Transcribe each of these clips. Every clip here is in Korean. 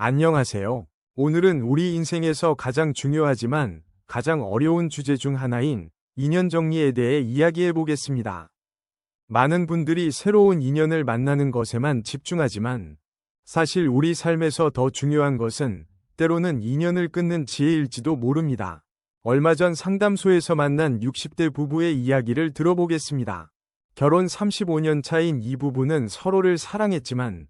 안녕하세요. 오늘은 우리 인생에서 가장 중요하지만 가장 어려운 주제 중 하나인 인연 정리에 대해 이야기해 보겠습니다. 많은 분들이 새로운 인연을 만나는 것에만 집중하지만 사실 우리 삶에서 더 중요한 것은 때로는 인연을 끊는 지혜일지도 모릅니다. 얼마 전 상담소에서 만난 60대 부부의 이야기를 들어보겠습니다. 결혼 35년 차인 이 부부는 서로를 사랑했지만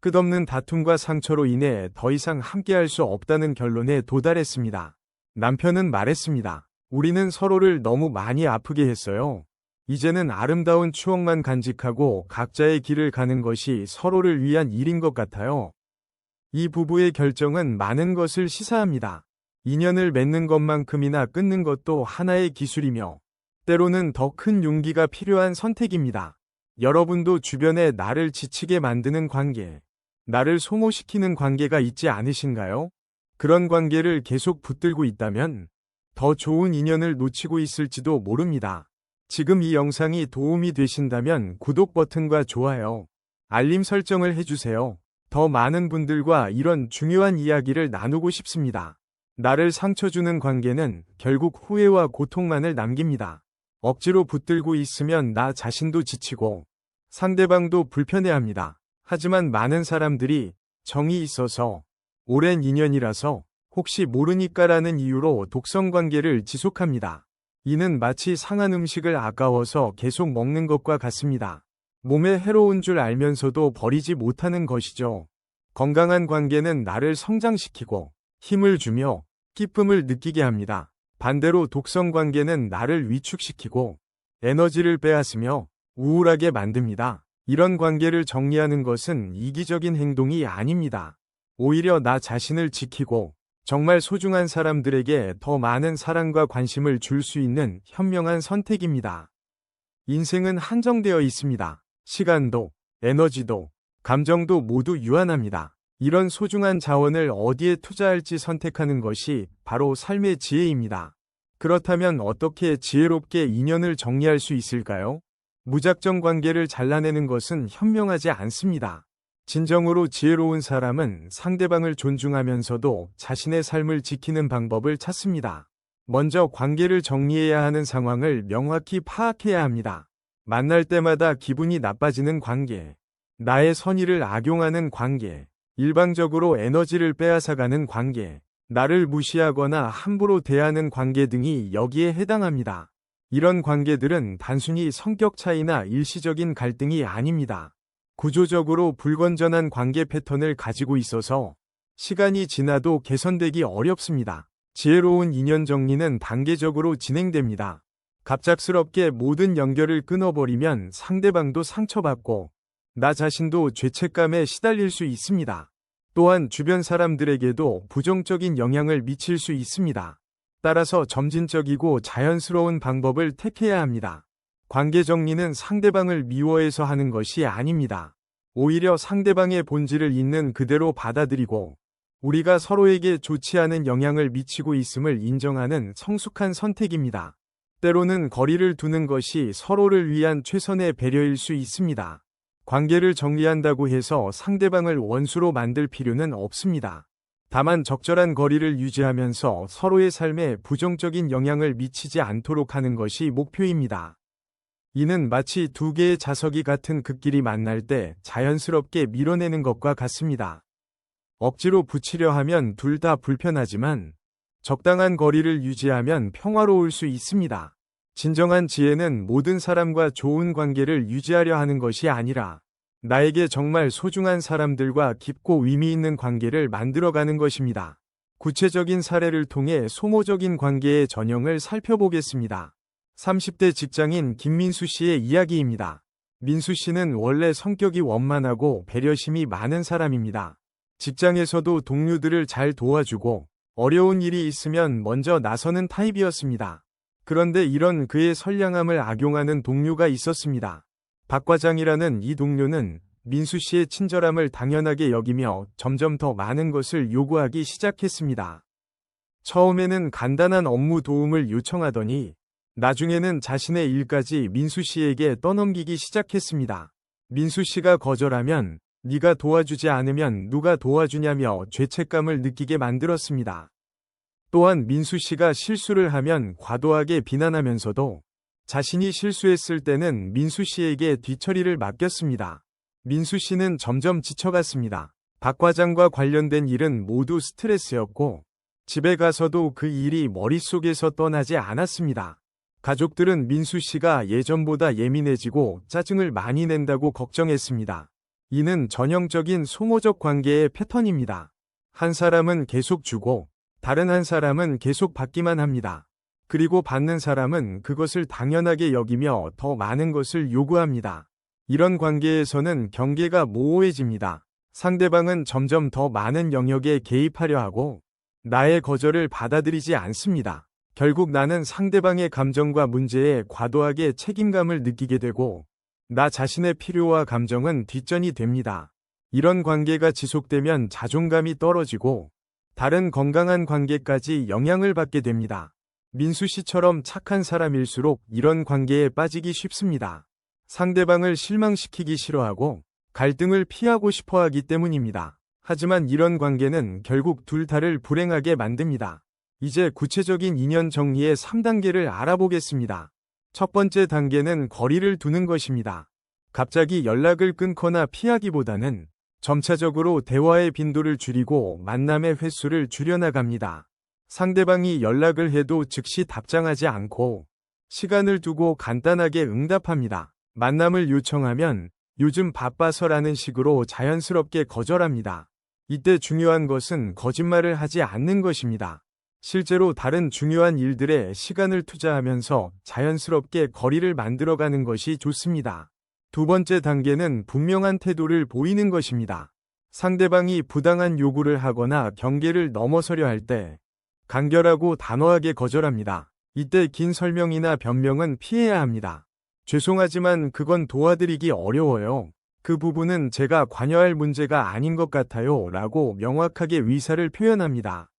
끝없는 다툼과 상처로 인해 더 이상 함께할 수 없다는 결론에 도달했습니다. 남편은 말했습니다. 우리는 서로를 너무 많이 아프게 했어요. 이제는 아름다운 추억만 간직하고 각자의 길을 가는 것이 서로를 위한 일인 것 같아요. 이 부부의 결정은 많은 것을 시사합니다. 인연을 맺는 것만큼이나 끊는 것도 하나의 기술이며 때로는 더 큰 용기가 필요한 선택입니다. 여러분도 주변에 나를 지치게 만드는 관계, 나를 소모시키는 관계가 있지 않으신가요? 그런 관계를 계속 붙들고 있다면 더 좋은 인연을 놓치고 있을지도 모릅니다. 지금 이 영상이 도움이 되신다면 구독 버튼과 좋아요, 알림 설정을 해주세요. 더 많은 분들과 이런 중요한 이야기를 나누고 싶습니다. 나를 상처 주는 관계는 결국 후회와 고통만을 남깁니다. 억지로 붙들고 있으면 나 자신도 지치고 상대방도 불편해합니다. 하지만 많은 사람들이 정이 있어서 오랜 인연이라서 혹시 모르니까라는 이유로 독성 관계를 지속합니다. 이는 마치 상한 음식을 아까워서 계속 먹는 것과 같습니다. 몸에 해로운 줄 알면서도 버리지 못하는 것이죠. 건강한 관계는 나를 성장시키고 힘을 주며 기쁨을 느끼게 합니다. 반대로 독성 관계는 나를 위축시키고 에너지를 빼앗으며 우울하게 만듭니다. 이런 관계를 정리하는 것은 이기적인 행동이 아닙니다. 오히려 나 자신을 지키고 정말 소중한 사람들에게 더 많은 사랑과 관심을 줄 수 있는 현명한 선택입니다. 인생은 한정되어 있습니다. 시간도, 에너지도, 감정도 모두 유한합니다. 이런 소중한 자원을 어디에 투자할지 선택하는 것이 바로 삶의 지혜입니다. 그렇다면 어떻게 지혜롭게 인연을 정리할 수 있을까요? 무작정 관계를 잘라내는 것은 현명하지 않습니다. 진정으로 지혜로운 사람은 상대방을 존중하면서도 자신의 삶을 지키는 방법을 찾습니다. 먼저 관계를 정리해야 하는 상황을 명확히 파악해야 합니다. 만날 때마다 기분이 나빠지는 관계, 나의 선의를 악용하는 관계, 일방적으로 에너지를 빼앗아가는 관계, 나를 무시하거나 함부로 대하는 관계 등이 여기에 해당합니다. 이런 관계들은 단순히 성격 차이나 일시적인 갈등이 아닙니다. 구조적으로 불건전한 관계 패턴을 가지고 있어서 시간이 지나도 개선되기 어렵습니다. 지혜로운 인연 정리는 단계적으로 진행됩니다. 갑작스럽게 모든 연결을 끊어버리면 상대방도 상처받고 나 자신도 죄책감에 시달릴 수 있습니다. 또한 주변 사람들에게도 부정적인 영향을 미칠 수 있습니다. 따라서 점진적이고 자연스러운 방법을 택해야 합니다. 관계 정리는 상대방을 미워해서 하는 것이 아닙니다. 오히려 상대방의 본질을 있는 그대로 받아들이고 우리가 서로에게 좋지 않은 영향을 미치고 있음을 인정하는 성숙한 선택입니다. 때로는 거리를 두는 것이 서로를 위한 최선의 배려일 수 있습니다. 관계를 정리한다고 해서 상대방을 원수로 만들 필요는 없습니다. 다만 적절한 거리를 유지하면서 서로의 삶에 부정적인 영향을 미치지 않도록 하는 것이 목표입니다. 이는 마치 두 개의 자석이 같은 극끼리 만날 때 자연스럽게 밀어내는 것과 같습니다. 억지로 붙이려 하면 둘 다 불편하지만 적당한 거리를 유지하면 평화로울 수 있습니다. 진정한 지혜는 모든 사람과 좋은 관계를 유지하려 하는 것이 아니라 나에게 정말 소중한 사람들과 깊고 의미 있는 관계를 만들어가는 것입니다. 구체적인 사례를 통해 소모적인 관계의 전형을 살펴보겠습니다. 30대 직장인 김민수 씨의 이야기입니다. 민수 씨는 원래 성격이 원만하고 배려심이 많은 사람입니다. 직장에서도 동료들을 잘 도와주고 어려운 일이 있으면 먼저 나서는 타입이었습니다. 그런데 이런 그의 선량함을 악용하는 동료가 있었습니다. 박 과장이라는 이 동료는 민수 씨의 친절함을 당연하게 여기며 점점 더 많은 것을 요구하기 시작했습니다. 처음에는 간단한 업무 도움을 요청하더니 나중에는 자신의 일까지 민수 씨에게 떠넘기기 시작했습니다. 민수 씨가 거절하면 네가 도와주지 않으면 누가 도와주냐며 죄책감을 느끼게 만들었습니다. 또한 민수 씨가 실수를 하면 과도하게 비난하면서도 자신이 실수했을 때는 민수 씨에게 뒤처리를 맡겼습니다. 민수 씨는 점점 지쳐갔습니다. 박 과장과 관련된 일은 모두 스트레스였고 집에 가서도 그 일이 머릿속에서 떠나지 않았습니다. 가족들은 민수 씨가 예전보다 예민해지고 짜증을 많이 낸다고 걱정했습니다. 이는 전형적인 소모적 관계의 패턴입니다. 한 사람은 계속 주고 다른 한 사람은 계속 받기만 합니다. 그리고 받는 사람은 그것을 당연하게 여기며 더 많은 것을 요구합니다. 이런 관계에서는 경계가 모호해집니다. 상대방은 점점 더 많은 영역에 개입하려 하고 나의 거절을 받아들이지 않습니다. 결국 나는 상대방의 감정과 문제에 과도하게 책임감을 느끼게 되고 나 자신의 필요와 감정은 뒷전이 됩니다. 이런 관계가 지속되면 자존감이 떨어지고 다른 건강한 관계까지 영향을 받게 됩니다. 민수 씨처럼 착한 사람일수록 이런 관계에 빠지기 쉽습니다. 상대방을 실망시키기 싫어하고 갈등을 피하고 싶어 하기 때문입니다. 하지만 이런 관계는 결국 둘 다를 불행하게 만듭니다. 이제 구체적인 인연 정리의 3단계를 알아보겠습니다. 첫 번째 단계는 거리를 두는 것입니다. 갑자기 연락을 끊거나 피하기보다는 점차적으로 대화의 빈도를 줄이고 만남의 횟수를 줄여나갑니다. 상대방이 연락을 해도 즉시 답장하지 않고 시간을 두고 간단하게 응답합니다. 만남을 요청하면 요즘 바빠서라는 식으로 자연스럽게 거절합니다. 이때 중요한 것은 거짓말을 하지 않는 것입니다. 실제로 다른 중요한 일들에 시간을 투자하면서 자연스럽게 거리를 만들어가는 것이 좋습니다. 두 번째 단계는 분명한 태도를 보이는 것입니다. 상대방이 부당한 요구를 하거나 경계를 넘어서려 할 때 간결하고 단호하게 거절합니다. 이때 긴 설명이나 변명은 피해야 합니다. 죄송하지만 그건 도와드리기 어려워요. 그 부분은 제가 관여할 문제가 아닌 것 같아요. 라고 명확하게 의사를 표현합니다.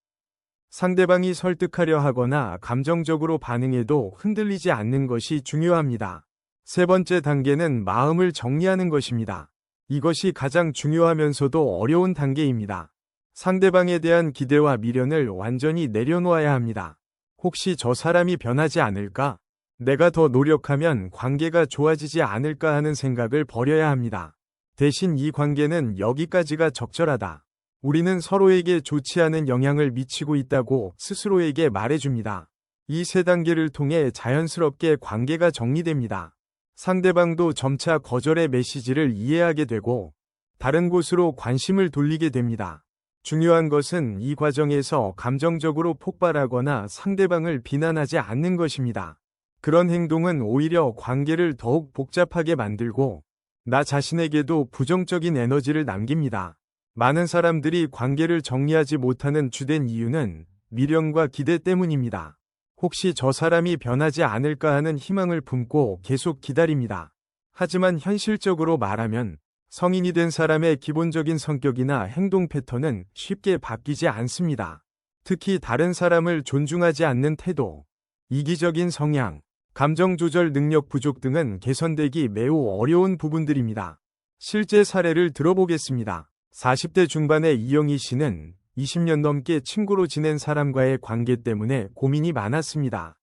상대방이 설득하려 하거나 감정적으로 반응해도 흔들리지 않는 것이 중요합니다. 세 번째 단계는 마음을 정리하는 것입니다. 이것이 가장 중요하면서도 어려운 단계입니다. 상대방에 대한 기대와 미련을 완전히 내려놓아야 합니다. 혹시 저 사람이 변하지 않을까? 내가 더 노력하면 관계가 좋아지지 않을까 하는 생각을 버려야 합니다. 대신 이 관계는 여기까지가 적절하다. 우리는 서로에게 좋지 않은 영향을 미치고 있다고 스스로에게 말해줍니다. 이 세 단계를 통해 자연스럽게 관계가 정리됩니다. 상대방도 점차 거절의 메시지를 이해하게 되고 다른 곳으로 관심을 돌리게 됩니다. 중요한 것은 이 과정에서 감정적으로 폭발하거나 상대방을 비난하지 않는 것입니다. 그런 행동은 오히려 관계를 더욱 복잡하게 만들고 나 자신에게도 부정적인 에너지를 남깁니다. 많은 사람들이 관계를 정리하지 못하는 주된 이유는 미련과 기대 때문입니다. 혹시 저 사람이 변하지 않을까 하는 희망을 품고 계속 기다립니다. 하지만 현실적으로 말하면 성인이 된 사람의 기본적인 성격이나 행동 패턴은 쉽게 바뀌지 않습니다. 특히 다른 사람을 존중하지 않는 태도, 이기적인 성향, 감정 조절 능력 부족 등은 개선되기 매우 어려운 부분들입니다. 실제 사례를 들어보겠습니다. 40대 중반의 이영희 씨는 20년 넘게 친구로 지낸 사람과의 관계 때문에 고민이 많았습니다.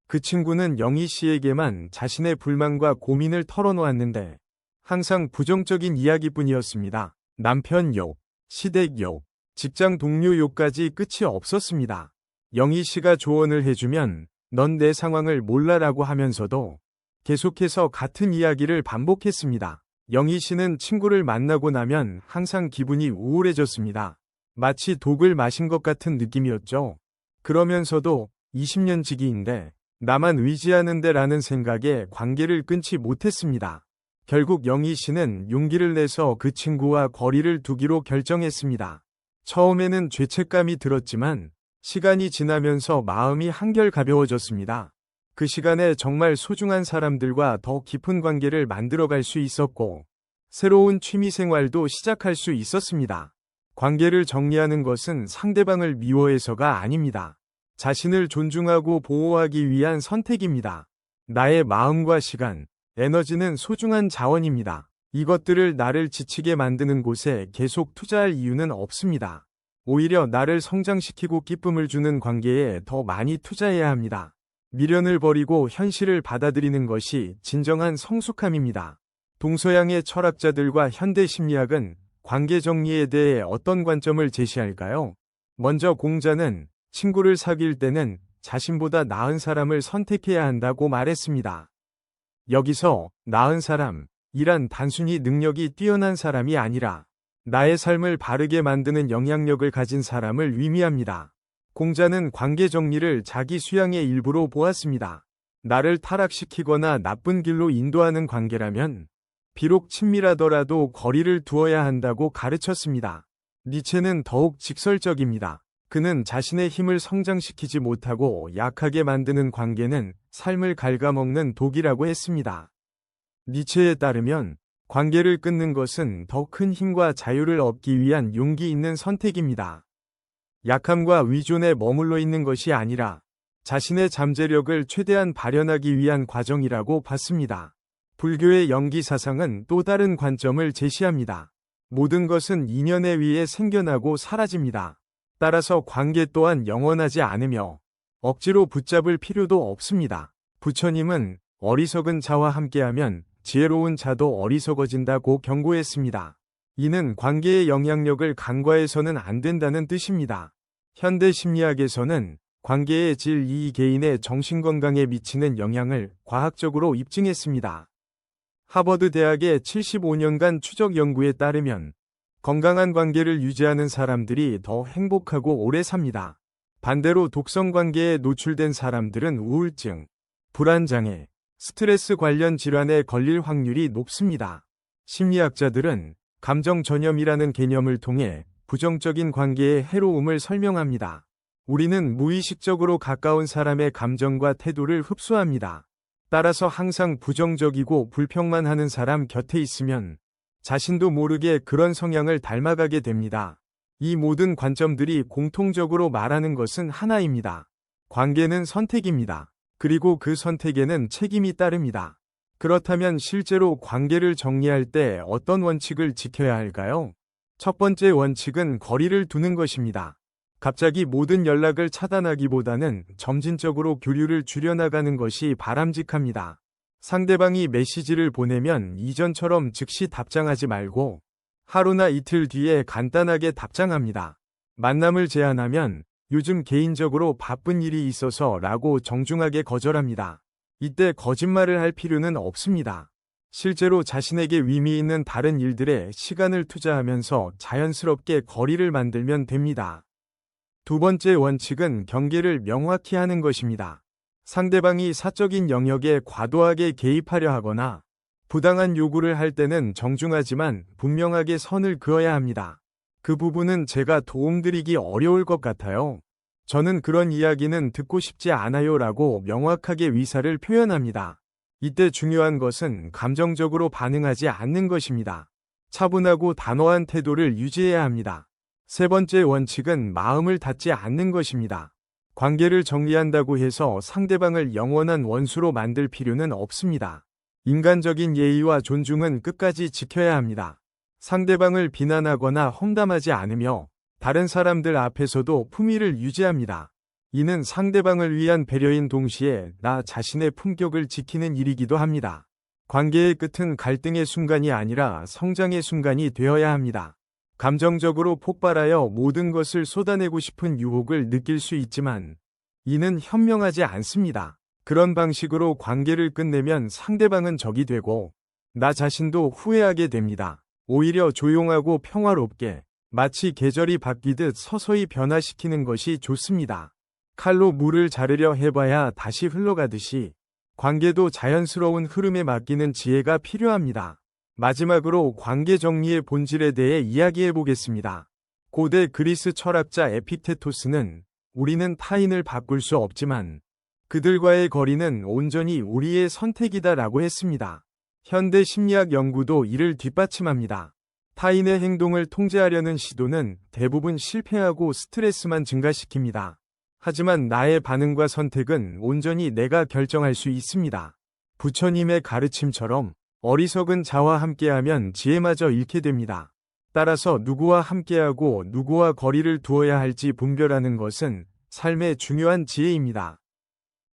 그 친구는 영희 씨에게만 자신의 불만과 고민을 털어놓았는데 항상 부정적인 이야기뿐이었습니다. 남편 욕, 시댁 욕, 직장 동료 욕까지 끝이 없었습니다. 영희 씨가 조언을 해주면 넌 내 상황을 몰라라고 하면서도 계속해서 같은 이야기를 반복했습니다. 영희 씨는 친구를 만나고 나면 항상 기분이 우울해졌습니다. 마치 독을 마신 것 같은 느낌이었죠. 그러면서도 20년 지기인데 나만 의지하는데 라는 생각에 관계를 끊지 못했습니다. 결국 영희 씨는 용기를 내서 그 친구와 거리를 두기로 결정했습니다. 처음에는 죄책감이 들었지만 시간이 지나면서 마음이 한결 가벼워졌습니다. 그 시간에 정말 소중한 사람들과 더 깊은 관계를 만들어갈 수 있었고 새로운 취미생활도 시작할 수 있었습니다. 관계를 정리하는 것은 상대방을 미워해서가 아닙니다. 자신을 존중하고 보호하기 위한 선택입니다. 나의 마음과 시간, 에너지는 소중한 자원입니다. 이것들을 나를 지치게 만드는 곳에 계속 투자할 이유는 없습니다. 오히려 나를 성장시키고 기쁨을 주는 관계에 더 많이 투자해야 합니다. 미련을 버리고 현실을 받아들이는 것이 진정한 성숙함입니다. 동서양의 철학자들과 현대 심리학은 관계 정리에 대해 어떤 관점을 제시할까요? 먼저 공자는 친구를 사귈 때는 자신보다 나은 사람을 선택해야 한다고 말했습니다. 여기서 나은 사람이란 단순히 능력이 뛰어난 사람이 아니라 나의 삶을 바르게 만드는 영향력을 가진 사람을 의미합니다. 공자는 관계 정리를 자기 수양의 일부로 보았습니다. 나를 타락시키거나 나쁜 길로 인도하는 관계라면 비록 친밀하더라도 거리를 두어야 한다고 가르쳤습니다. 니체는 더욱 직설적입니다. 그는 자신의 힘을 성장시키지 못하고 약하게 만드는 관계는 삶을 갉아먹는 독이라고 했습니다. 니체에 따르면 관계를 끊는 것은 더 큰 힘과 자유를 얻기 위한 용기 있는 선택입니다. 약함과 위존에 머물러 있는 것이 아니라 자신의 잠재력을 최대한 발현하기 위한 과정이라고 봤습니다. 불교의 영기 사상은 또 다른 관점을 제시합니다. 모든 것은 인연에 의해 생겨나고 사라집니다. 따라서 관계 또한 영원하지 않으며 억지로 붙잡을 필요도 없습니다. 부처님은 어리석은 자와 함께하면 지혜로운 자도 어리석어진다고 경고했습니다. 이는 관계의 영향력을 간과해서는 안 된다는 뜻입니다. 현대 심리학에서는 관계의 질 이 개인의 정신건강에 미치는 영향을 과학적으로 입증했습니다. 하버드 대학의 75년간 추적 연구에 따르면 건강한 관계를 유지하는 사람들이 더 행복하고 오래 삽니다. 반대로 독성 관계에 노출된 사람들은 우울증, 불안장애, 스트레스 관련 질환에 걸릴 확률이 높습니다. 심리학자들은 감정 전염이라는 개념을 통해 부정적인 관계의 해로움을 설명합니다. 우리는 무의식적으로 가까운 사람의 감정과 태도를 흡수합니다. 따라서 항상 부정적이고 불평만 하는 사람 곁에 있으면 자신도 모르게 그런 성향을 닮아가게 됩니다. 이 모든 관점들이 공통적으로 말하는 것은 하나입니다. 관계는 선택입니다. 그리고 그 선택에는 책임이 따릅니다. 그렇다면 실제로 관계를 정리할 때 어떤 원칙을 지켜야 할까요? 첫 번째 원칙은 거리를 두는 것입니다. 갑자기 모든 연락을 차단하기보다는 점진적으로 교류를 줄여나가는 것이 바람직합니다. 상대방이 메시지를 보내면 이전처럼 즉시 답장하지 말고 하루나 이틀 뒤에 간단하게 답장합니다. 만남을 제안하면 요즘 개인적으로 바쁜 일이 있어서 라고 정중하게 거절합니다. 이때 거짓말을 할 필요는 없습니다. 실제로 자신에게 의미 있는 다른 일들에 시간을 투자하면서 자연스럽게 거리를 만들면 됩니다. 두 번째 원칙은 경계를 명확히 하는 것입니다. 상대방이 사적인 영역에 과도하게 개입하려 하거나 부당한 요구를 할 때는 정중하지만 분명하게 선을 그어야 합니다. 그 부분은 제가 도움드리기 어려울 것 같아요. 저는 그런 이야기는 듣고 싶지 않아요 라고 명확하게 의사를 표현합니다. 이때 중요한 것은 감정적으로 반응하지 않는 것입니다. 차분하고 단호한 태도를 유지해야 합니다. 세 번째 원칙은 마음을 닫지 않는 것입니다. 관계를 정리한다고 해서 상대방을 영원한 원수로 만들 필요는 없습니다. 인간적인 예의와 존중은 끝까지 지켜야 합니다. 상대방을 비난하거나 험담하지 않으며 다른 사람들 앞에서도 품위를 유지합니다. 이는 상대방을 위한 배려인 동시에 나 자신의 품격을 지키는 일이기도 합니다. 관계의 끝은 갈등의 순간이 아니라 성장의 순간이 되어야 합니다. 감정적으로 폭발하여 모든 것을 쏟아내고 싶은 유혹을 느낄 수 있지만 이는 현명하지 않습니다. 그런 방식으로 관계를 끝내면 상대방은 적이 되고 나 자신도 후회하게 됩니다. 오히려 조용하고 평화롭게 마치 계절이 바뀌듯 서서히 변화시키는 것이 좋습니다. 칼로 물을 자르려 해봐야 다시 흘러가듯이 관계도 자연스러운 흐름에 맡기는 지혜가 필요합니다. 마지막으로 관계 정리의 본질에 대해 이야기해 보겠습니다. 고대 그리스 철학자 에픽테토스는 우리는 타인을 바꿀 수 없지만 그들과의 거리는 온전히 우리의 선택이다라고 했습니다. 현대 심리학 연구도 이를 뒷받침합니다. 타인의 행동을 통제하려는 시도는 대부분 실패하고 스트레스만 증가시킵니다. 하지만 나의 반응과 선택은 온전히 내가 결정할 수 있습니다. 부처님의 가르침처럼 어리석은 자와 함께하면 지혜마저 잃게 됩니다. 따라서 누구와 함께하고 누구와 거리를 두어야 할지 분별하는 것은 삶의 중요한 지혜입니다.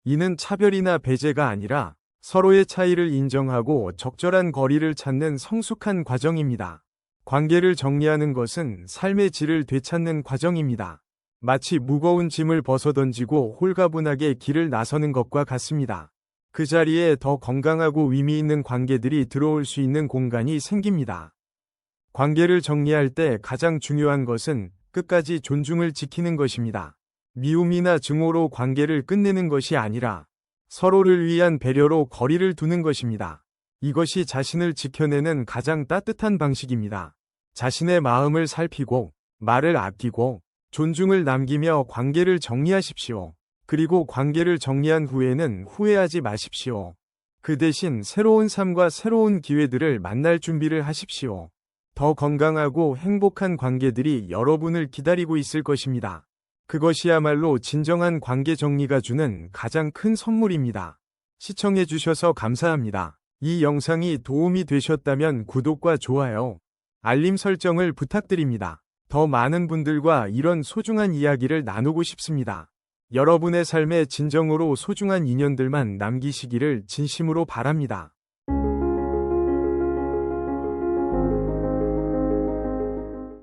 이는 차별이나 배제가 아니라 서로의 차이를 인정하고 적절한 거리를 찾는 성숙한 과정입니다. 관계를 정리하는 것은 삶의 질을 되찾는 과정입니다. 마치 무거운 짐을 벗어던지고 홀가분하게 길을 나서는 것과 같습니다. 그 자리에 더 건강하고 의미 있는 관계들이 들어올 수 있는 공간이 생깁니다. 관계를 정리할 때 가장 중요한 것은 끝까지 존중을 지키는 것입니다. 미움이나 증오로 관계를 끝내는 것이 아니라 서로를 위한 배려로 거리를 두는 것입니다. 이것이 자신을 지켜내는 가장 따뜻한 방식입니다. 자신의 마음을 살피고 말을 아끼고 존중을 남기며 관계를 정리하십시오. 그리고 관계를 정리한 후에는 후회하지 마십시오. 그 대신 새로운 삶과 새로운 기회들을 만날 준비를 하십시오. 더 건강하고 행복한 관계들이 여러분을 기다리고 있을 것입니다. 그것이야말로 진정한 관계 정리가 주는 가장 큰 선물입니다. 시청해주셔서 감사합니다. 이 영상이 도움이 되셨다면 구독과 좋아요, 알림 설정을 부탁드립니다. 더 많은 분들과 이런 소중한 이야기를 나누고 싶습니다. 여러분의 삶에 진정으로 소중한 인연들만 남기시기를 진심으로 바랍니다.